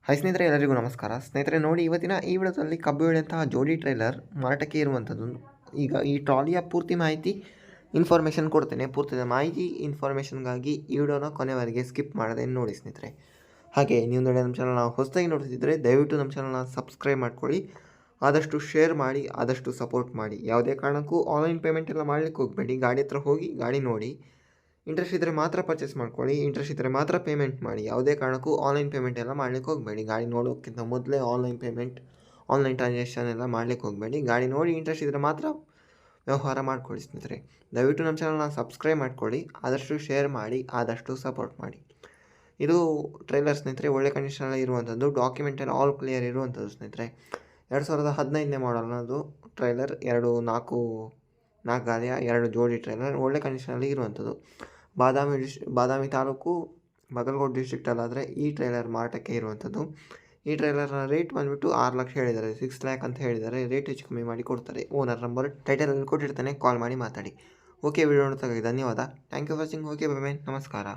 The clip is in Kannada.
ಹಾಯ್ ಸ್ನೇಹಿತರೆ, ಎಲ್ಲರಿಗೂ ನಮಸ್ಕಾರ. ಸ್ನೇಹಿತರೆ ನೋಡಿ, ಇವತ್ತಿನ ಈ ವಿಡಿಯೋದಲ್ಲಿ ಕಬ್ಬು ಬೆಳೆಯಂತಹ ಜೋಡಿ ಟ್ರೈಲರ್ ಮಾರಾಟಕ್ಕೆ ಇರುವಂಥದ್ದು. ಈಗ ಈ ಟ್ರಾಲಿಯ ಪೂರ್ತಿ ಮಾಹಿತಿ ಇನ್ಫಾರ್ಮೇಷನ್ ಕೊಡ್ತೇನೆ. ಪೂರ್ತಿ ಮಾಹಿತಿ ಇನ್ಫಾರ್ಮೇಷನ್ಗಾಗಿ ಈ ವಿಡಿಯೋನ ಕೊನೆವರೆಗೆ ಸ್ಕಿಪ್ ಮಾಡದೆ ನೋಡಿ ಸ್ನೇಹಿತರೆ. ಹಾಗೆ ನೀವು ನೋಡಿ ನಮ್ಮ ಚಾನಲ್ನ ಹೊಸದಾಗಿ ನೋಡ್ತಿದ್ದರೆ ದಯವಿಟ್ಟು ನಮ್ಮ ಚಾನಲ್ನ ಸಬ್ಸ್ಕ್ರೈಬ್ ಮಾಡ್ಕೊಳ್ಳಿ. ಆದಷ್ಟು ಶೇರ್ ಮಾಡಿ, ಆದಷ್ಟು ಸಪೋರ್ಟ್ ಮಾಡಿ. ಯಾವುದೇ ಕಾರಣಕ್ಕೂ ಆನ್ಲೈನ್ ಪೇಮೆಂಟ್ ಎಲ್ಲ ಮಾಡಲಿಕ್ಕೆ ಹೋಗಬೇಡಿ. ಗಾಡಿ ಹತ್ರ ಹೋಗಿ ಗಾಡಿ ನೋಡಿ, ಇಂಟ್ರೆಸ್ಟ್ ಇದ್ದರೆ ಮಾತ್ರ ಪರ್ಚೇಸ್ ಮಾಡ್ಕೊಳ್ಳಿ. ಇಂಟ್ರೆಸ್ಟ್ ಇದ್ದರೆ ಮಾತ್ರ ಪೇಮೆಂಟ್ ಮಾಡಿ. ಯಾವುದೇ ಕಾರಣಕ್ಕೂ ಆನ್ಲೈನ್ ಪೇಮೆಂಟ್ ಎಲ್ಲ ಮಾಡಲಿಕ್ಕೆ ಹೋಗಬೇಡಿ. ಗಾಡಿ ನೋಡೋಕ್ಕಿಂತ ಮೊದಲೇ ಆನ್ಲೈನ್ ಪೇಮೆಂಟ್, ಆನ್ಲೈನ್ ಟ್ರಾನ್ಸಾಕ್ಷನ್ ಎಲ್ಲ ಮಾಡಲಿಕ್ಕೆ ಹೋಗಬೇಡಿ. ಗಾಡಿ ನೋಡಿ ಇಂಟ್ರೆಸ್ಟ್ ಇದ್ದರೆ ಮಾತ್ರ ವ್ಯವಹಾರ ಮಾಡ್ಕೊಳ್ಳಿ ಸ್ನೇಹಿತರೆ. ದಯವಿಟ್ಟು ನಮ್ಮ ಚಾನಲ್ನ ಸಬ್ಸ್ಕ್ರೈಬ್ ಮಾಡ್ಕೊಳ್ಳಿ, ಆದಷ್ಟು ಶೇರ್ ಮಾಡಿ, ಆದಷ್ಟು ಸಪೋರ್ಟ್ ಮಾಡಿ. ಇದು ಟ್ರೈಲರ್ ಸ್ನೇಹಿತರೆ, ಒಳ್ಳೆ ಕಂಡೀಷನಲ್ಲಿ ಇರುವಂಥದ್ದು. ಡಾಕ್ಯುಮೆಂಟ್ ಎಲ್ಲ ಆಲ್ ಕ್ಲಿಯರ್ ಇರುವಂಥದ್ದು ಸ್ನೇಹಿತರೆ. 2015ನೇ ಮಾಡಲ್ ಅದು ಟ್ರೈಲರ್. ನಾಲ್ಕು ಗಾಲಿಯ 2 ಜೋಡಿ ಟ್ರೈಲರ್ ಒಳ್ಳೆ ಕಂಡೀಷನಲ್ಲಿ ಇರುವಂಥದ್ದು. ಬಾದಾಮಿ ತಾಲೂಕು ಬಾಗಲಕೋಟೆ ಡಿಸ್ಟ್ರಿಕ್ಟಲ್ಲಾದರೆ ಈ ಟ್ರೈಲರ್ ಮಾರಾಟಕ್ಕೆ ಇರುವಂಥದ್ದು. ಈ ಟ್ರೈಲರ್ನ ರೇಟ್ ಬಂದುಬಿಟ್ಟು 6 ಲಕ್ಷ ಹೇಳಿದ್ದಾರೆ. 6 ಲ್ಯಾಕ್ ಅಂತ ಹೇಳಿದ್ದಾರೆ. ರೇಟ್ ಹೆಚ್ಚು ಕಮ್ಮಿ ಮಾಡಿ ಕೊಡ್ತಾರೆ. ಓನರ್ ನಂಬರ್ ಟೈಟಲಲ್ಲಿ ಕೊಟ್ಟಿರ್ತಾನೆ, ಕಾಲ್ ಮಾಡಿ ಮಾತಾಡಿ. ಓಕೆ, ವಿಡಿಯೋ ನೋಡೋದಕ್ಕಾಗಿ ಧನ್ಯವಾದ. Thank you for watching. Okay, bye bye, ನಮಸ್ಕಾರ.